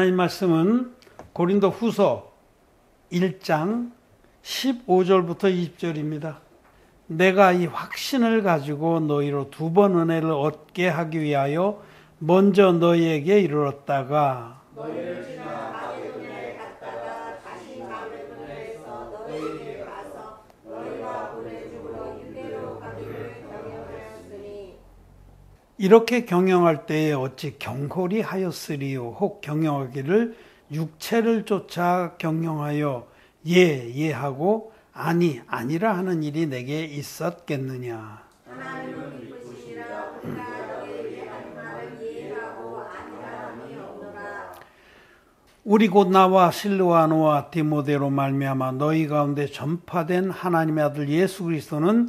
하나님 말씀은 고린도 후서 1장 15절부터 20절입니다. 내가 이 확신을 가지고 너희로 두 번 은혜를 얻게 하기 위하여 먼저 너희에게 이르렀다가 너희를 지나 마게도냐에 갔다가 다시 마게도냐에서 너희에게 가서 너희가 보내줌으로 유대로 가기를 경영하였으니 이렇게 경영할 때에 어찌 경홀히 하였으리요. 혹 경영하기를 육체를 쫓아 경영하여 예하고 아니 아니라 하는 일이 내게 있었겠느냐. 하나님은 기쁘시니라. 우리가 너희에게 하는 말을 이해하고 아니라 함이 없노라. 우리 곧 나와 실로아노와 디모데로 말미암아 너희 가운데 전파된 하나님의 아들 예수 그리스도는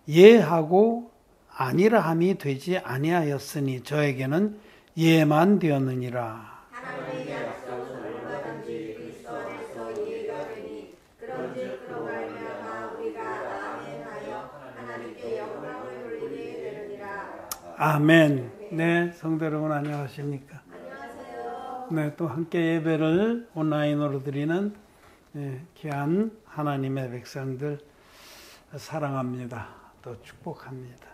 예하고 아니라 함이 되지 아니하였으니 저에게는 예만 되었느니라. 하나님의 약속은 얼마든지 그리스도 안에서 이해가 되니 그런즉 그로 말미암아 우리가 아멘하여 하나님께 영광을 돌리게 되느니라. 아멘. 네, 성도 여러분 안녕하십니까? 안녕하세요. 네, 또 함께 예배를 온라인으로 드리는 귀한 하나님의 백성들 사랑합니다. 또 축복합니다.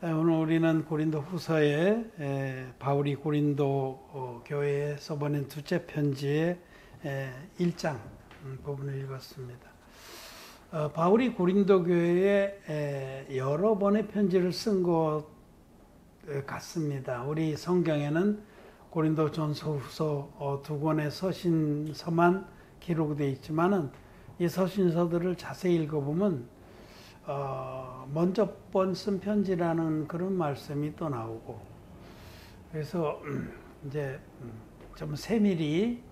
오늘 우리는 고린도 후서에 바울이 고린도 교회에 써보낸 두째 편지의 1장 부분을 읽었습니다. 바울이 고린도 교회에 여러 번의 편지를 쓴 것 같습니다. 우리 성경에는 고린도 전서 후서 두 권의 서신서만 기록되어 있지만은 이 서신서들을 자세히 읽어보면 먼저 번 쓴 편지라는 그런 말씀이 또 나오고, 그래서 이제 좀 세밀히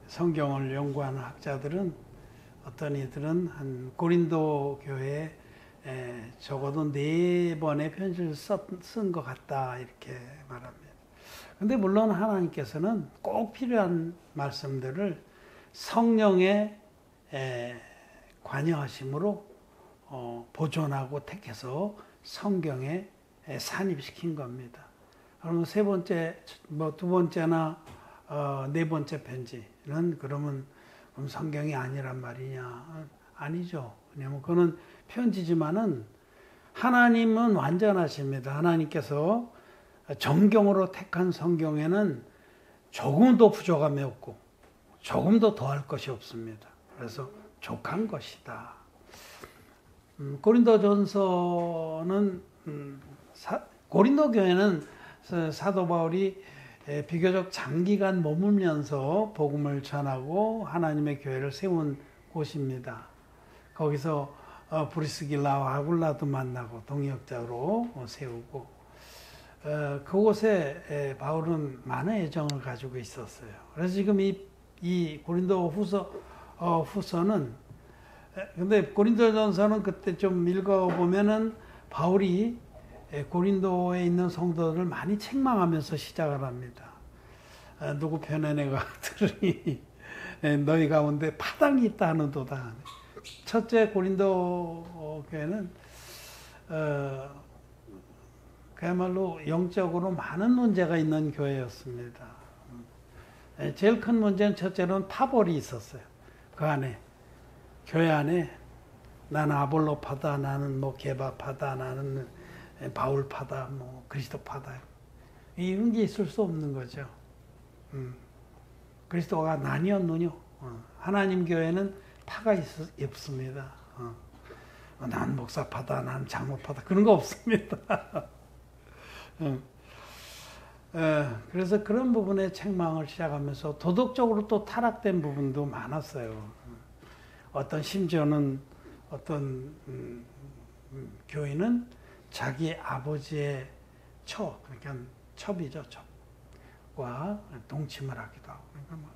성경을 연구하는 학자들은 어떤 이들은 한 고린도 교회에 적어도 4번의 편지를 쓴 것 같다 이렇게 말합니다. 근데 물론 하나님께서는 꼭 필요한 말씀들을 성령의 관여하심으로 보존하고 택해서 성경에 산입시킨 겁니다. 그러면 세 번째, 두 번째나 네 번째 편지는 그러면 성경이 아니란 말이냐? 아니죠. 왜냐하면 그거는 편지지만은 하나님은 완전하십니다. 하나님께서 정경으로 택한 성경에는 조금도 부족함이 없고 조금도 더할 것이 없습니다. 그래서 족한 것이다. 고린도전서는 고린도 교회는 사도 바울이 비교적 장기간 머물면서 복음을 전하고 하나님의 교회를 세운 곳입니다. 거기서 브리스길라와 아굴라도 만나고 동역자로 세우고 그곳에 바울은 많은 애정을 가지고 있었어요. 그래서 지금 이 고린도 후서는 근데 고린도전서는 그때 좀 읽어보면은 바울이 고린도에 있는 성도들을 많이 책망하면서 시작을 합니다. 누구 편에 내가 들으니 너희 가운데 파당이 있다 하는도다. 첫째 고린도 교회는 그야말로 영적으로 많은 문제가 있는 교회였습니다. 제일 큰 문제는 첫째로는 파벌이 있었어요. 그 안에 교회 안에 나는 아볼로파다, 나는 뭐 게바파다, 나는 바울파다, 뭐 그리스도파다, 이런 게 있을 수 없는 거죠. 그리스도가 나뉘었느뇨? 하나님 교회는 파가 없습니다. 난 목사파다, 난 장로파다, 그런 거 없습니다. 그래서 그런 부분에 책망을 시작하면서 도덕적으로 또 타락된 부분도 많았어요. 심지어는 어떤 교인은 자기 아버지의 그러니까 첩이죠, 첩과 동침을 하기도 하고. 그러니까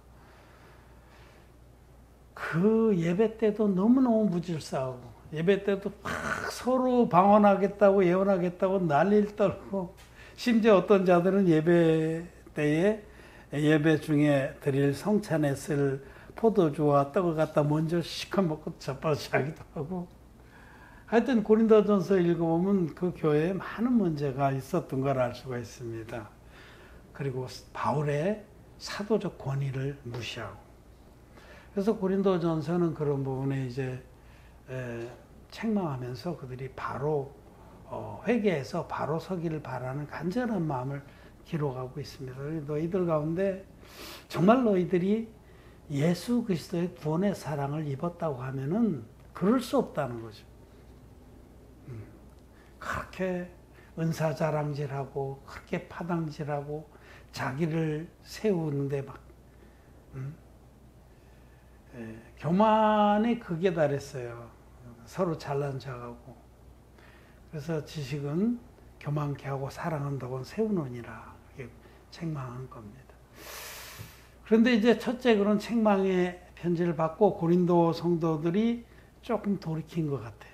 그 예배 때도 너무너무 무질서하고, 예배 때도 막 서로 방언하겠다고 예언하겠다고 난리를 떨고, 심지어 어떤 자들은 예배 때에 예배 중에 드릴 성찬에 쓸 포도주와 떡을 갖다 먼저 시커 먹고 자빠져 하기도 하고. 하여튼 고린도전서 읽어보면 그 교회에 많은 문제가 있었던 걸 알 수가 있습니다. 그리고 바울의 사도적 권위를 무시하고. 그래서 고린도전서는 그런 부분에 이제 책망하면서 그들이 바로 회개해서 바로 서기를 바라는 간절한 마음을 기록하고 있습니다. 너희들 가운데 정말 너희들이 예수 그리스도의 구원의 사랑을 입었다고 하면은 그럴 수 없다는 거죠. 그렇게 은사 자랑질하고 그렇게 파당질하고 자기를 세우는데 막 교만의 극에 달했어요. 서로 잘난 척하고. 그래서 지식은 교만케 하고 사랑은 더욱 세우느니라 이렇게 책망한 겁니다. 그런데 이제 첫째 그런 책망의 편지를 받고 고린도 성도들이 조금 돌이킨 것 같아요.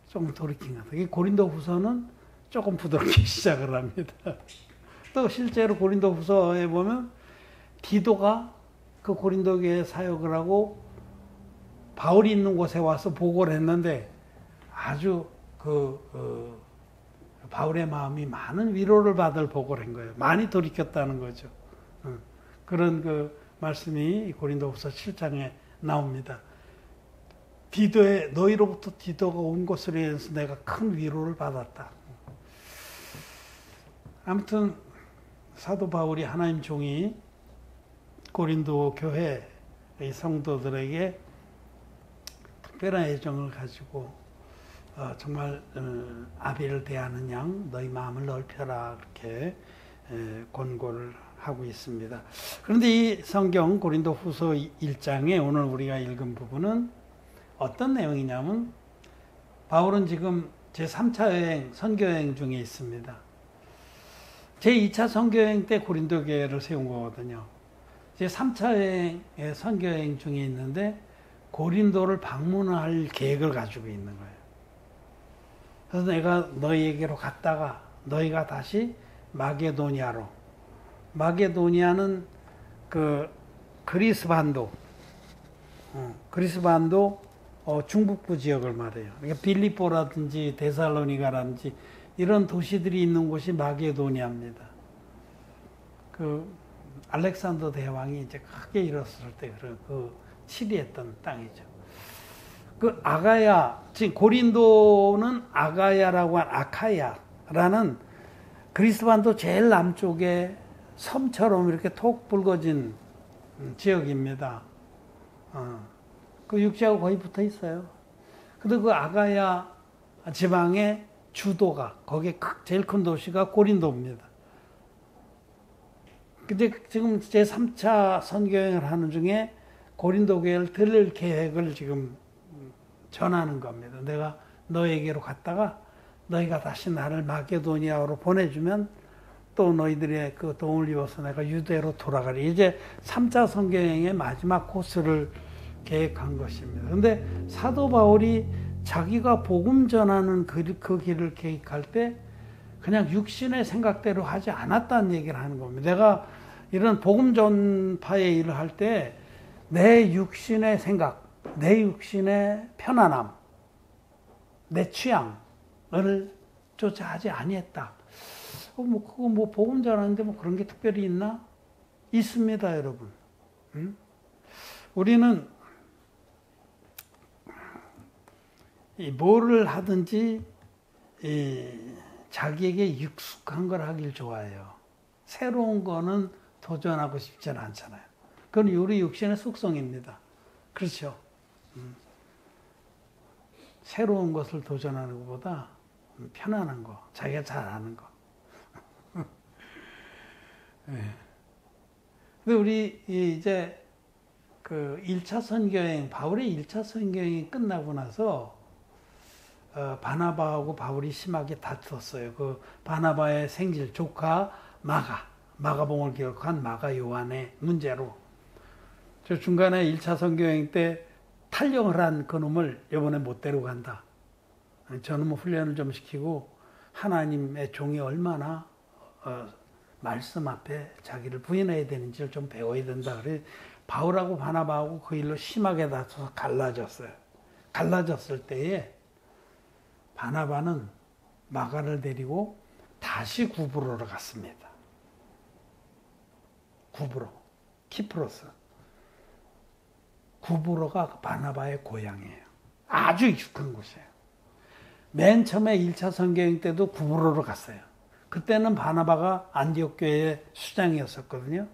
조금 돌이킨 것 같아요. 고린도 후서는 조금 부드럽게 시작을 합니다. 또 실제로 고린도 후서에 보면 디도가 그 고린도 교회에 사역을 하고 바울이 있는 곳에 와서 보고를 했는데 아주 바울의 마음이 많은 위로를 받을 보고를 한 거예요. 많이 돌이켰다는 거죠. 그런 그 말씀이 고린도후서 7장에 나옵니다. 너희로부터 디도가 온 것으로 인해서 내가 큰 위로를 받았다. 아무튼 사도 바울이 하나님 종이 고린도 교회의 성도들에게 특별한 애정을 가지고 정말 아비를 대하는 양 너희 마음을 넓혀라 그렇게 권고를 하고 있습니다. 그런데 이 성경 고린도 후서 1장에 오늘 우리가 읽은 부분은 어떤 내용이냐면 바울은 지금 제3차 선교여행 중에 있습니다. 제2차 선교여행 때 고린도 교회를 세운 거거든요. 제3차 선교여행 중에 있는데 고린도를 방문할 계획을 가지고 있는 거예요. 그래서 내가 너희에게로 갔다가 너희가 다시 마게도니아로, 마게도니아는 그 그리스 반도 중북부 지역을 말해요. 그러니까 빌립보라든지 데살로니가라든지 이런 도시들이 있는 곳이 마게도니아입니다. 그 알렉산더 대왕이 이제 크게 일었을 때 그 치리했던 땅이죠. 그 아가야, 지금 고린도는 아가야라고 한 아카야라는 그리스 반도 제일 남쪽에 섬처럼 이렇게 톡 붉어진 지역입니다. 그 육지하고 거의 붙어 있어요. 근데 그 아가야 지방의 주도가, 거기에 제일 큰 도시가 고린도입니다. 근데 지금 제3차 선교여행을 하는 중에 고린도 교회를 들릴 계획을 지금 전하는 겁니다. 내가 너에게로 갔다가 너희가 다시 나를 마게도니아로 보내주면 또 너희들의 그 도움을 입어서 내가 유대로 돌아가리. 이제 3차 선교여행의 마지막 코스를 계획한 것입니다. 그런데 사도 바울이 자기가 복음 전하는 그 길을 계획할 때 그냥 육신의 생각대로 하지 않았다는 얘기를 하는 겁니다. 내가 이런 복음 전파의 일을 할 때 내 육신의 생각, 내 육신의 편안함, 내 취향을 쫓아하지 아니했다. 그거 복음 전하는데 그런 게 특별히 있나? 있습니다, 여러분. 우리는 뭐를 하든지 자기에게 익숙한 걸 하길 좋아해요. 새로운 거는 도전하고 싶지는 않잖아요. 그건 우리 육신의 속성입니다. 그렇죠? 새로운 것을 도전하는 것보다 편안한 거, 자기가 잘 아는 거. 네. 근데 우리 이제 그 1차 선교여행, 바울의 1차 선교여행이 끝나고 나서 바나바하고 바울이 심하게 다투었어요. 그 바나바의 생질 조카 마가봉을 기록한 마가 요한의 문제로. 저 중간에 1차 선교여행 때 탈영을 한 그놈을 이번에 못 데려간다. 저놈은 훈련을 좀 시키고 하나님의 종이 얼마나 말씀 앞에 자기를 부인해야 되는지를 좀 배워야 된다. 그래 바울하고 바나바하고 그 일로 심하게 다투어서 갈라졌어요. 갈라졌을 때에 바나바는 마가를 데리고 다시 구부로로 갔습니다. 구브로, 키프로스. 구브로가 바나바의 고향이에요. 아주 익숙한 곳이에요. 맨 처음에 1차 선교행 때도 구브로로 갔어요. 그때는 바나바가 안디옥 교회의 수장이었었거든요.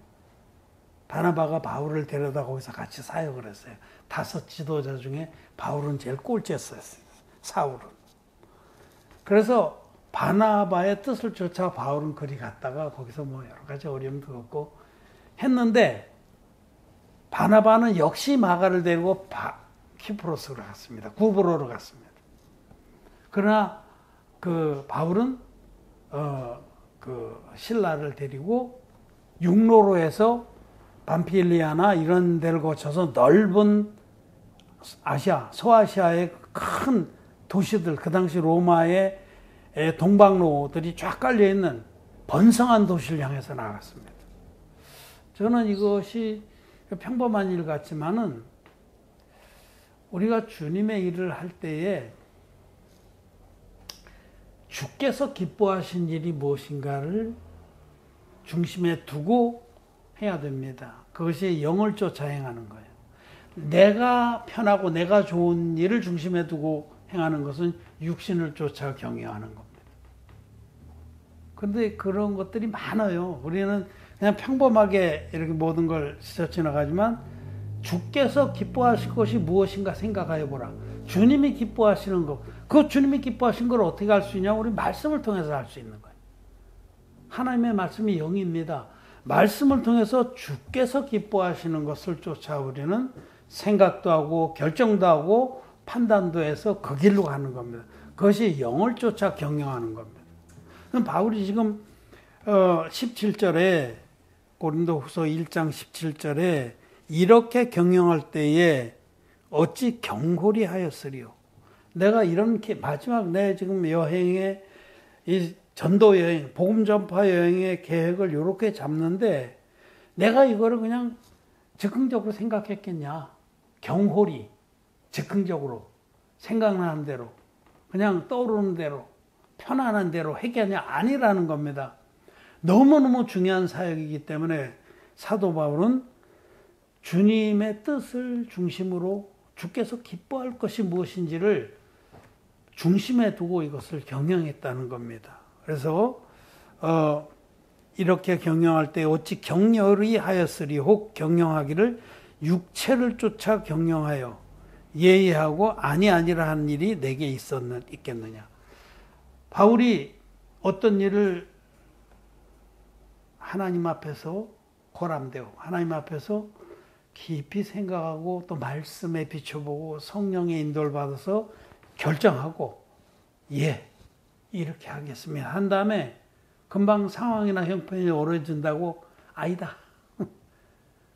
바나바가 바울을 데려다 거기서 같이 사역을 했어요. 5 지도자 중에 바울은 제일 꼴찌였어요. 사울은. 그래서 바나바의 뜻을 쫓아 바울은 그리 갔다가 거기서 뭐 여러 가지 어려움도 겪고 했는데, 바나바는 역시 마가를 데리고 키프로스로 갔습니다. 구브로로 갔습니다. 그러나 그 바울은 그 신라를 데리고 육로로 해서 밤필리아나 이런 데를 거쳐서 넓은 아시아, 서아시아의 큰 도시들, 그 당시 로마의 동방로들이 쫙 깔려있는 번성한 도시를 향해서 나갔습니다. 저는 이것이 평범한 일 같지만은 우리가 주님의 일을 할 때에 주께서 기뻐하신 일이 무엇인가를 중심에 두고 해야 됩니다. 그것이 영을 쫓아 행하는 거예요. 내가 편하고 내가 좋은 일을 중심에 두고 행하는 것은 육신을 쫓아 경영하는 겁니다. 그런데 그런 것들이 많아요. 우리는 그냥 평범하게 이렇게 모든 걸 스쳐 지나가지만 주께서 기뻐하실 것이 무엇인가 생각하여 보라. 주님이 기뻐하시는 것, 그 주님이 기뻐하신 걸 어떻게 알 수 있냐? 우리 말씀을 통해서 알 수 있는 거예요. 하나님의 말씀이 영입니다. 말씀을 통해서 주께서 기뻐하시는 것을 쫓아 우리는 생각도 하고 결정도 하고 판단도 해서 그 길로 가는 겁니다. 그것이 영을 쫓아 경영하는 겁니다. 바울이 지금 17절에 고린도후서 1장 17절에 이렇게 경영할 때에 어찌 경홀히 하였으리요. 내가 이런 마지막 내 지금 여행에 이 전도 여행, 복음 전파 여행의 계획을 이렇게 잡는데 내가 이거를 그냥 즉흥적으로 생각했겠냐? 경홀히 즉흥적으로 생각나는 대로 그냥 떠오르는 대로 편안한 대로 했겠냐? 아니라는 겁니다. 너무너무 중요한 사역이기 때문에 사도 바울은 주님의 뜻을 중심으로 주께서 기뻐할 것이 무엇인지를 중심에 두고 이것을 경영했다는 겁니다. 그래서 이렇게 경영할 때 어찌 격렬히 하였으리 혹 경영하기를 육체를 쫓아 경영하여 예의하고 아니라 한 일이 내게 있겠느냐. 바울이 어떤 일을 하나님 앞에서 고람되고 하나님 앞에서 깊이 생각하고 또 말씀에 비춰보고 성령의 인도를 받아서 결정하고 이렇게 하겠습니다 한 다음에 금방 상황이나 형편이 어려진다고 아니다.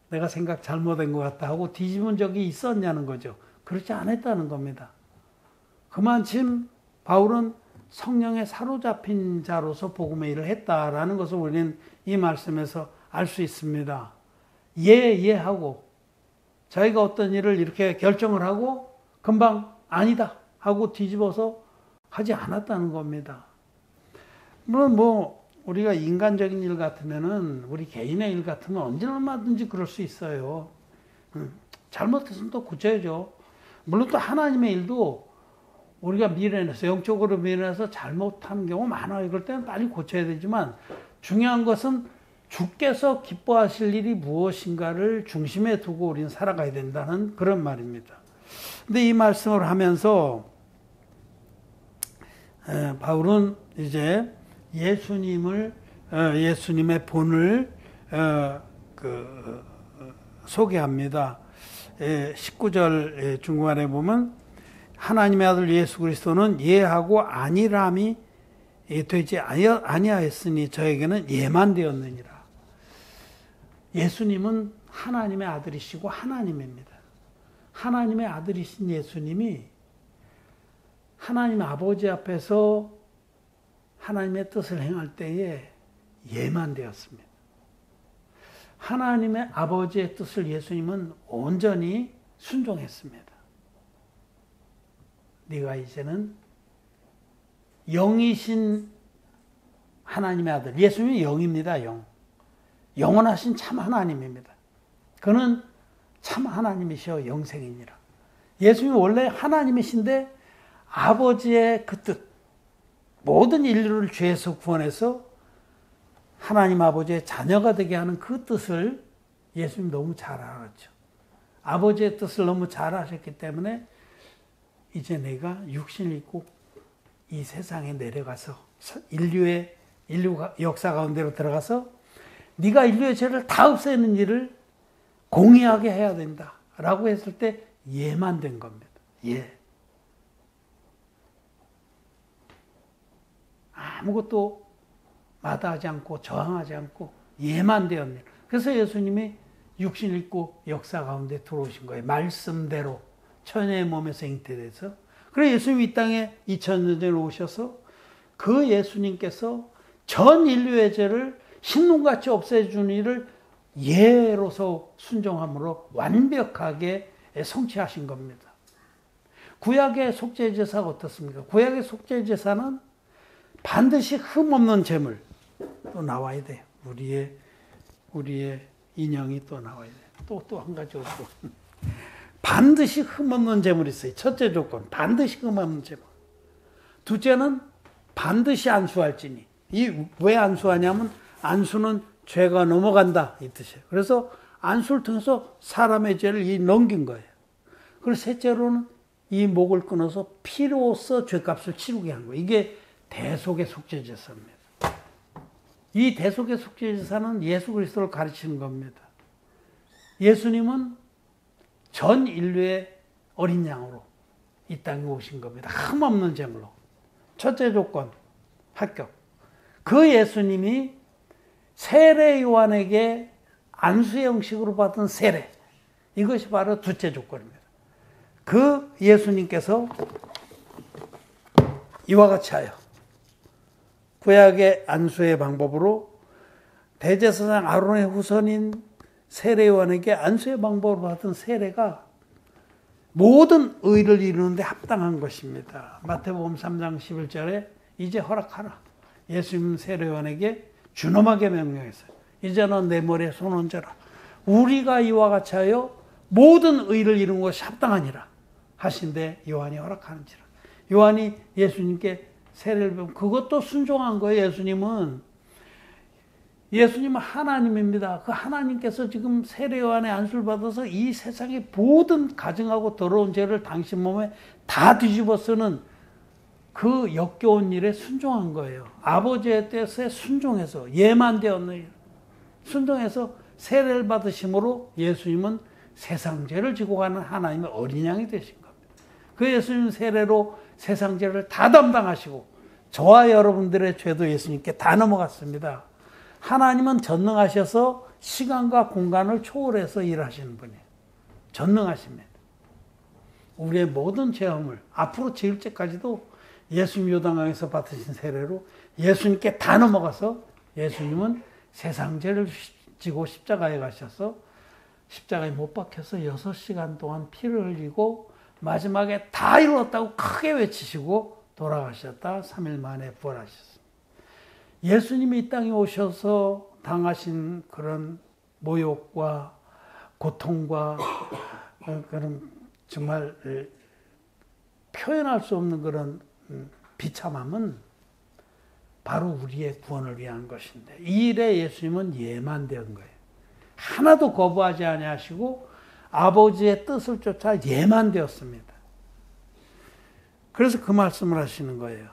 내가 생각 잘못된 것 같다 하고 뒤집은 적이 있었냐는 거죠. 그렇지 않았다는 겁니다. 그만큼 바울은 성령에 사로잡힌 자로서 복음의 일을 했다라는 것을 우리는 이 말씀에서 알 수 있습니다. 하고 자기가 어떤 일을 이렇게 결정을 하고 금방 아니다 하고 뒤집어서 하지 않았다는 겁니다. 물론 우리가 인간적인 일 같으면은 우리 개인의 일 같으면 언제든지 그럴 수 있어요. 잘못했으면 또 고쳐야죠. 물론 또 하나님의 일도 우리가 미련해서 영적으로 미련해서 잘못하는 경우 많아요. 그럴 때는 빨리 고쳐야 되지만 중요한 것은 주께서 기뻐하실 일이 무엇인가를 중심에 두고 우리는 살아가야 된다는 그런 말입니다. 근데 이 말씀을 하면서 바울은 이제 예수님의 본을 소개합니다. 19절 중간에 보면 하나님의 아들 예수 그리스도는 예하고 아니람이 되지 아니하였으니 저에게는 예만 되었느니라. 예수님은 하나님의 아들이시고 하나님입니다. 하나님의 아들이신 예수님이 하나님 아버지 앞에서 하나님의 뜻을 행할 때에 예만 되었습니다. 하나님의 아버지의 뜻을 예수님은 온전히 순종했습니다. 네가 이제는 영이신 하나님의 아들, 예수님이 영입니다. 영. 영원하신 참 하나님입니다. 그는 참 하나님이시여 영생이니라. 예수님이 원래 하나님이신데 아버지의 그 뜻, 모든 인류를 죄에서 구원해서 하나님 아버지의 자녀가 되게 하는 그 뜻을 예수님 너무 잘 알았죠. 아버지의 뜻을 너무 잘 아셨기 때문에 이제 내가 육신을 입고 이 세상에 내려가서 인류가 역사 가운데로 들어가서 네가 인류의 죄를 다 없애는 일을 공의하게 해야 된다 라고 했을 때 예만 된 겁니다. 예. 아무것도 마다하지 않고 저항하지 않고 예만 되었네요. 그래서 예수님이 육신을 입고 역사 가운데 들어오신 거예요. 말씀대로 처녀의 몸에서 잉태돼서. 그래서 예수님이 이 땅에 2000년 전에 오셔서 그 예수님께서 전 인류의 죄를 흰눈같이 없애주는 일을 예로서 순종함으로 완벽하게 성취하신 겁니다. 구약의 속죄제사가 어떻습니까? 구약의 속죄제사는 반드시 흠없는 제물 또 나와야 돼요. 우리의 인형이 또 나와야 돼요. 또 한 가지 없고 반드시 흠없는 제물이 있어요. 첫째 조건 반드시 흠없는 제물. 둘째는 반드시 안수할지니. 이 왜 안수하냐면 안수는 죄가 넘어간다 이 뜻이에요. 그래서 안수를 통해서 사람의 죄를 넘긴 거예요. 그리고 셋째로는 이 목을 끊어서 피로써 죄값을 치르게 한 거예요. 이게 대속의 속죄제사입니다. 이 대속의 속죄제사는 예수 그리스도를 가르치는 겁니다. 예수님은 전 인류의 어린 양으로 이 땅에 오신 겁니다. 흠없는 제물로. 첫째 조건 합격. 그 예수님이 세례 요한에게 안수의 형식으로 받은 세례, 이것이 바로 둘째 조건입니다. 그 예수님께서 이와 같이 하여 구약의 안수의 방법으로 대제사장 아론의 후손인 세례 요한에게 안수의 방법으로 받은 세례가 모든 의를 이루는데 합당한 것입니다. 마태복음 3장 11절에 이제 허락하라. 예수님 세례 요한에게 준엄하게 명령했어요. 이제는 내 머리에 손 얹어라. 우리가 이와 같이 하여 모든 의를 이룬 것이 합당하니라 하신데 요한이 허락하는지라. 요한이 예수님께 세례를 배우고 그것도 순종한 거예요. 예수님은 하나님입니다. 그 하나님께서 지금 세례 요한의 안수를 받아서 이 세상의 모든 가증하고 더러운 죄를 당신 몸에 다 뒤집어 쓰는 그 역겨운 일에 순종한 거예요. 아버지의 뜻에 순종해서 예만 되었느니라. 순종해서 세례를 받으심으로 예수님은 세상 죄를 지고 가는 하나님의 어린 양이 되신 겁니다. 그 예수님 세례로 세상 죄를 다 담당하시고 저와 여러분들의 죄도 예수님께 다 넘어갔습니다. 하나님은 전능하셔서 시간과 공간을 초월해서 일하시는 분이에요. 전능하십니다. 우리의 모든 죄업을 앞으로 지을 때까지도 예수님 요단강에서 받으신 세례로 예수님께 다 넘어가서 예수님은 세상 죄를 지고 십자가에 가셔서 십자가에 못 박혀서 6시간 동안 피를 흘리고 마지막에 다 이루었다고 크게 외치시고 돌아가셨다 3일 만에 부활하셨습니다. 예수님이 이 땅에 오셔서 당하신 그런 모욕과 고통과 그런 정말 표현할 수 없는 그런 비참함은 바로 우리의 구원을 위한 것인데 이 일에 예수님은 예만 된 거예요. 하나도 거부하지 아니하시고 아버지의 뜻을 쫓아 예만 되었습니다. 그래서 그 말씀을 하시는 거예요.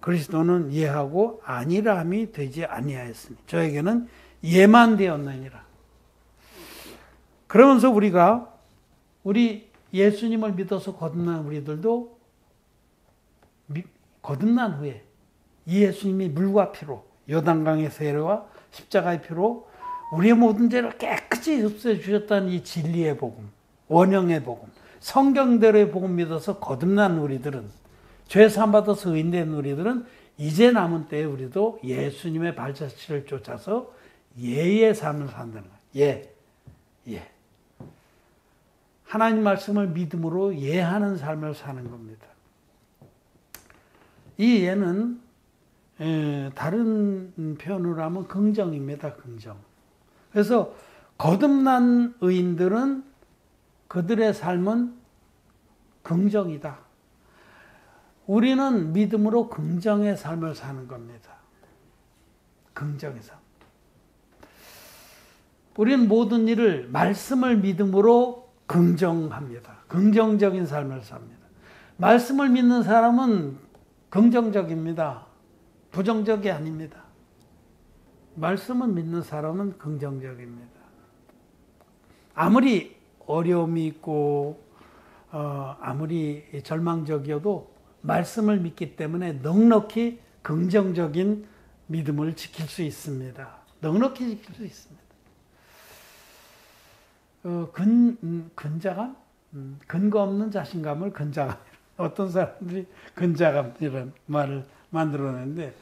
그리스도는 예하고 아니라함이 되지 아니하였으니 저에게는 예만 되었느니라. 그러면서 우리 예수님을 믿어서 거듭난 우리들도 거듭난 후에 이 예수님이 물과 피로 요단강의 세례와 십자가의 피로 우리의 모든 죄를 깨끗이 흡수해 주셨다는 이 진리의 복음, 원형의 복음, 성경대로의 복음 믿어서 거듭난 우리들은 죄 사함 받아서 의인된 우리들은 이제 남은 때에 우리도 예수님의 발자취를 쫓아서 예의 삶을 산다는 거예요. 예. 하나님 말씀을 믿음으로 예하는 삶을 사는 겁니다. 이 예는 다른 표현으로 하면 긍정입니다. 긍정. 그래서 거듭난 의인들은 그들의 삶은 긍정이다. 우리는 믿음으로 긍정의 삶을 사는 겁니다. 긍정의 삶. 우리는 모든 일을 말씀을 믿음으로 긍정합니다. 긍정적인 삶을 삽니다. 말씀을 믿는 사람은 긍정적입니다. 부정적이 아닙니다. 말씀을 믿는 사람은 긍정적입니다. 아무리 어려움이 있고 아무리 절망적이어도 말씀을 믿기 때문에 넉넉히 긍정적인 믿음을 지킬 수 있습니다. 넉넉히 지킬 수 있습니다. 근자감? 근거 없는 자신감을 근자감. 어떤 사람들이 근자감이라는 말을 만들어냈는데,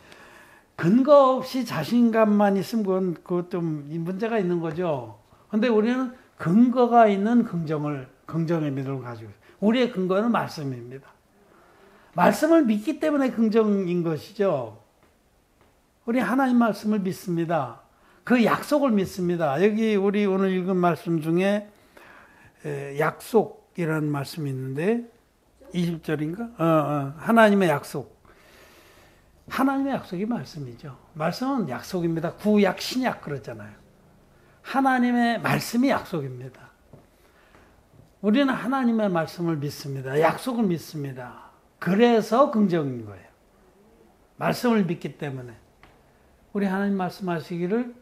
근거 없이 자신감만 있으면 그건 좀 문제가 있는 거죠. 근데 우리는 근거가 있는 긍정의 믿음을 가지고 있어요. 우리의 근거는 말씀입니다. 말씀을 믿기 때문에 긍정인 것이죠. 우리 하나님 말씀을 믿습니다. 그 약속을 믿습니다. 여기 우리 오늘 읽은 말씀 중에 약속이라는 말씀이 있는데 20절인가? 하나님의 약속. 하나님의 약속이 말씀이죠. 말씀은 약속입니다. 구약, 신약 그러잖아요. 하나님의 말씀이 약속입니다. 우리는 하나님의 말씀을 믿습니다. 약속을 믿습니다. 그래서 긍정인 거예요. 말씀을 믿기 때문에. 우리 하나님 말씀하시기를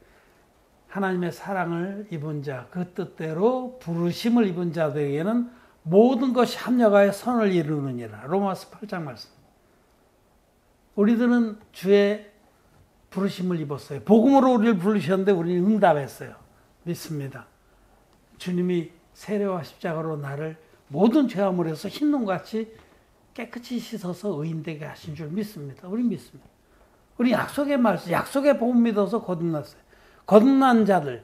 하나님의 사랑을 입은 자, 그 뜻대로 부르심을 입은 자들에게는 모든 것이 합력하여 선을 이루느니라. 로마서 8장 말씀. 우리들은 주의 부르심을 입었어요. 복음으로 우리를 부르셨는데 우리는 응답했어요. 믿습니다. 주님이 세례와 십자가로 나를 모든 죄화물에서 흰눈같이 깨끗이 씻어서 의인되게 하신 줄 믿습니다. 우리 믿습니다. 우리 약속의 말씀, 약속의 복음 믿어서 거듭났어요. 거듭난 자들,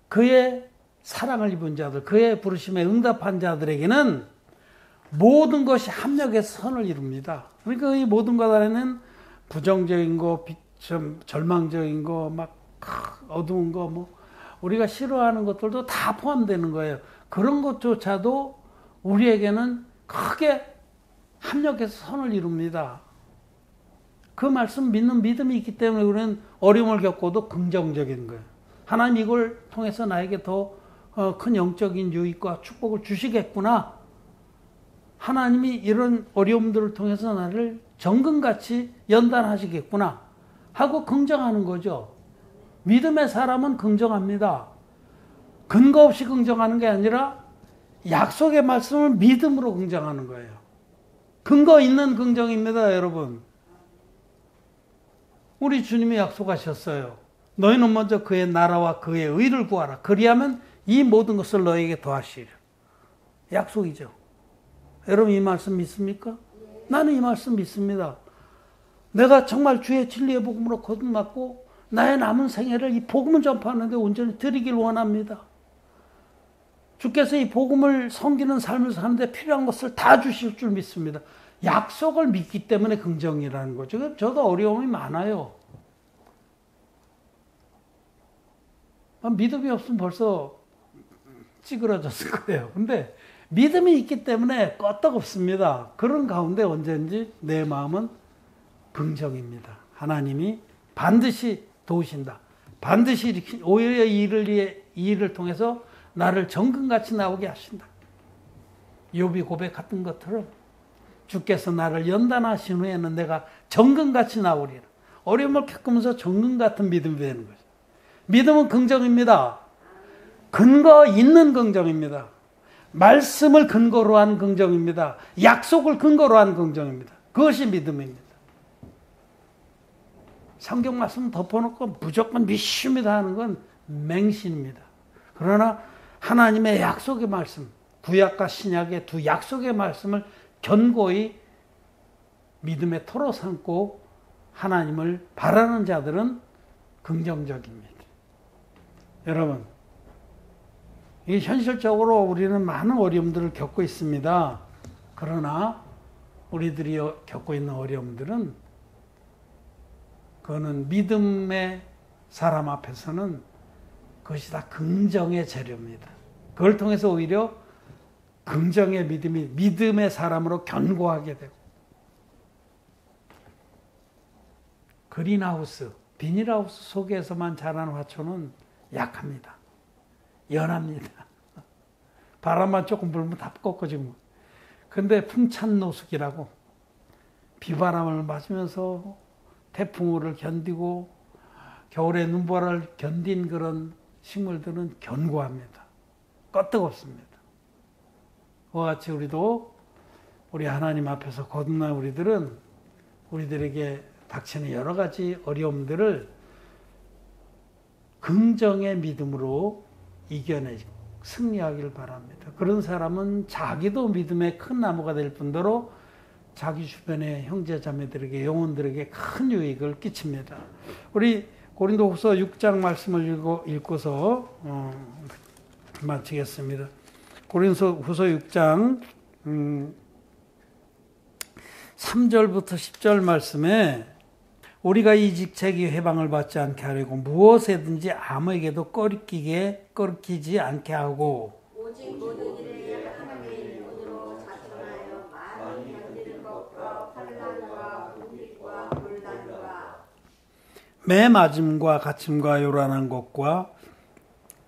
그의 사랑을 입은 자들, 그의 부르심에 응답한 자들에게는 모든 것이 합력해서 선을 이룹니다. 그러니까 이 모든 것 안에는 부정적인 거, 절망적인 거, 막 어두운 거, 뭐 우리가 싫어하는 것들도 다 포함되는 거예요. 그런 것조차도 우리에게는 크게 합력해서 선을 이룹니다. 그 말씀 믿는 믿음이 있기 때문에 우리는 어려움을 겪고도 긍정적인 거예요. 하나님 이걸 통해서 나에게 더 큰 영적인 유익과 축복을 주시겠구나. 하나님이 이런 어려움들을 통해서 나를 정금같이 연단하시겠구나 하고 긍정하는 거죠. 믿음의 사람은 긍정합니다. 근거 없이 긍정하는 게 아니라 약속의 말씀을 믿음으로 긍정하는 거예요. 근거 있는 긍정입니다, 여러분. 우리 주님이 약속하셨어요. 너희는 먼저 그의 나라와 그의 의를 구하라. 그리하면 이 모든 것을 너에게 더하시리라. 약속이죠. 여러분 이 말씀 믿습니까? 나는 이 말씀 믿습니다. 내가 정말 주의 진리의 복음으로 거듭났고 나의 남은 생애를 이 복음을 전파하는데 온전히 드리길 원합니다. 주께서 이 복음을 섬기는 삶을 사는데 필요한 것을 다 주실 줄 믿습니다. 약속을 믿기 때문에 긍정이라는 거죠. 저도 어려움이 많아요. 믿음이 없으면 벌써 찌그러졌을 거예요. 근데 믿음이 있기 때문에 끄떡없습니다. 그런 가운데 언제든지 내 마음은 긍정입니다. 하나님이 반드시 도우신다. 반드시 오히려 이 일을 통해서 나를 정금같이 나오게 하신다. 욥이 고백했던 것처럼 주께서 나를 연단하신 후에는 내가 정금같이 나오리라. 어려움을 겪으면서 정금 같은 믿음이 되는 거죠. 믿음은 긍정입니다. 근거 있는 긍정입니다. 말씀을 근거로 한 긍정입니다. 약속을 근거로 한 긍정입니다. 그것이 믿음입니다. 성경 말씀 덮어놓고 무조건 믿습니다 하는 건 맹신입니다. 그러나 하나님의 약속의 말씀, 구약과 신약의 두 약속의 말씀을 견고히 믿음의 토로 삼고 하나님을 바라는 자들은 긍정적입니다. 여러분, 이 현실적으로 우리는 많은 어려움들을 겪고 있습니다. 그러나 우리들이 겪고 있는 어려움들은 그거는 믿음의 사람 앞에서는 그것이 다 긍정의 재료입니다. 그걸 통해서 오히려 긍정의 믿음이 믿음의 사람으로 견고하게 되고, 그린하우스, 비닐하우스 속에서만 자란 화초는 약합니다. 연합니다. 바람만 조금 불면 다 꺾어지고. 근데 풍찬노숙이라고 비바람을 맞으면서 태풍우를 견디고 겨울에 눈보라를 견딘 그런 식물들은 견고합니다. 끄떡없습니다. 그와 같이 우리도 우리 하나님 앞에서 거듭난 우리들은 우리들에게 닥치는 여러 가지 어려움들을 긍정의 믿음으로 이겨내고 승리하길 바랍니다. 그런 사람은 자기도 믿음의 큰 나무가 될 뿐더러 자기 주변의 형제 자매들에게, 영혼들에게 큰 유익을 끼칩니다. 우리 고린도후서 6장 말씀을 읽고서 마치겠습니다. 고린도후서 6장 3절부터 10절 말씀에 우리가 이 직책이 회방을 받지 않게 하려고 무엇에든지 아무에게도 꺼리끼지 않게 하고 오직 모든 일에 하나님의 이름으로 자천하여 많이 견디는 것과 환난과 궁핍과 곤란과 매 맞음과 갇힘과 요란한 것과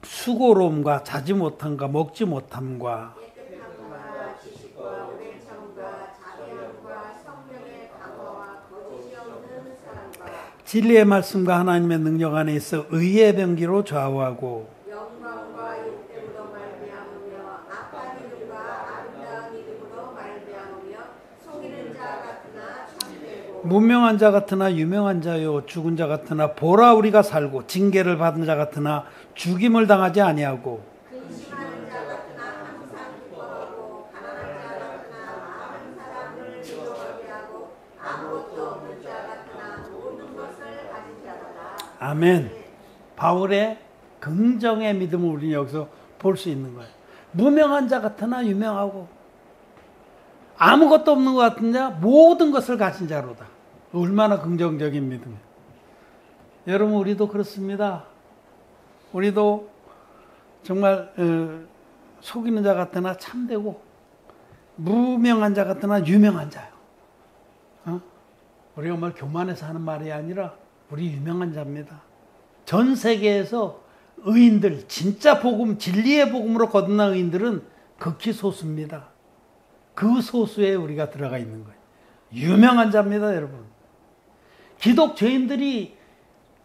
수고로움과 자지 못함과 먹지 못함과 깨끗함과 지식과 오랜 참과 자비함과 성령의 강화와 거짓이 없는 사랑과 진리의 말씀과 하나님의 능력 안에 있어 의의 병기로 좌우하고 영광과 욕됨으로 말미암으며 악한 이름과 아름다운 이름으로 말미암으며 속이는 자 같으나 참되고 무명한 자 같으나 유명한 자요 죽은 자 같으나 보라 우리가 살고 징계를 받은 자 같으나 죽임을 당하지 아니하고 근심하는 자 같으나 항상 기뻐하고 가난한 자 같으나 많은 사람을 즐거워하게 하고 아무것도 없는 자 같으나 모든 것을 가진 자다. 아멘. 바울의 긍정의 믿음을 우리는 여기서 볼 수 있는 거예요. 무명한 자 같으나 유명하고 아무것도 없는 것 같은 자 모든 것을 가진 자로다. 얼마나 긍정적인 믿음이에요. 여러분 우리도 그렇습니다. 우리도 정말 속이는 자 같으나 참되고 무명한 자 같으나 유명한 자요. 우리가 뭘 교만해서 하는 말이 아니라 우리 유명한 자입니다. 전 세계에서 의인들, 진짜 복음, 진리의 복음으로 거듭난 의인들은 극히 소수입니다. 그 소수에 우리가 들어가 있는 거예요. 유명한 자입니다, 여러분. 기독교인들이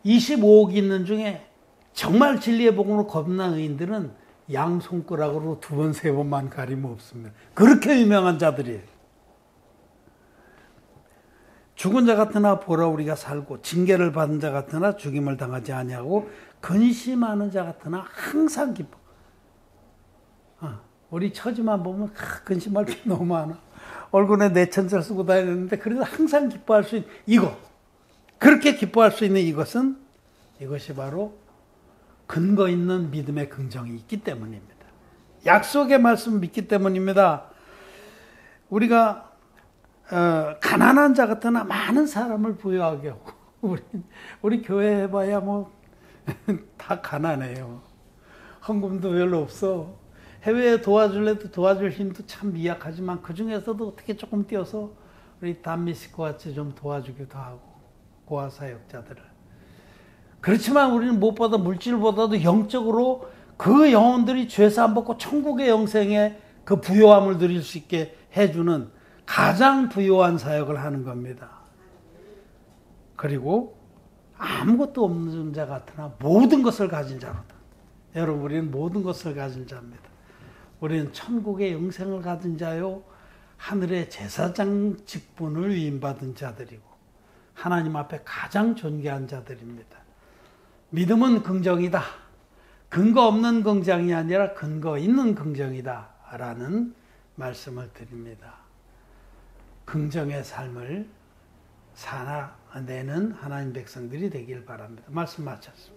25억 있는 중에 정말 진리의 복음으로 거듭난 의인들은 양 손가락으로 2번, 3번만 가리면 없습니다. 그렇게 유명한 자들이에요. 죽은 자 같으나 보라 우리가 살고 징계를 받은 자 같으나 죽임을 당하지 아니하고 근심하는 자 같으나 항상 기뻐. 우리 처지만 보면 근심할 게 너무 많아. 얼굴에 내천절 쓰고 다니는데 그래도 항상 기뻐할 수 있는 이거. 그렇게 기뻐할 수 있는 이것이 바로 근거 있는 믿음의 긍정이 있기 때문입니다. 약속의 말씀을 믿기 때문입니다. 우리가 가난한 자 같으나 많은 사람을 부유하게 하고 우리 교회 해봐야 뭐 다 가난해요. 헌금도 별로 없어. 해외에 도와줄래도 도와줄 힘도 참 미약하지만 그 중에서도 어떻게 조금 띄어서 우리 단미식과 같이 좀 도와주기도 하고 고아 사역자들을. 그렇지만 우리는 무엇보다 물질보다도 영적으로 그 영혼들이 죄사함 받고 천국의 영생에 그 부요함을 누릴 수 있게 해주는 가장 부요한 사역을 하는 겁니다. 그리고 아무것도 없는 자 같으나 모든 것을 가진 자로다. 여러분 우리는 모든 것을 가진 자입니다. 우리는 천국의 영생을 가진 자요 하늘의 제사장 직분을 위임받은 자들이고 하나님 앞에 가장 존귀한 자들입니다. 믿음은 긍정이다. 근거 없는 긍정이 아니라 근거 있는 긍정이다 라는 말씀을 드립니다. 긍정의 삶을 살아내는 하나님 백성들이 되길 바랍니다. 말씀 마쳤습니다.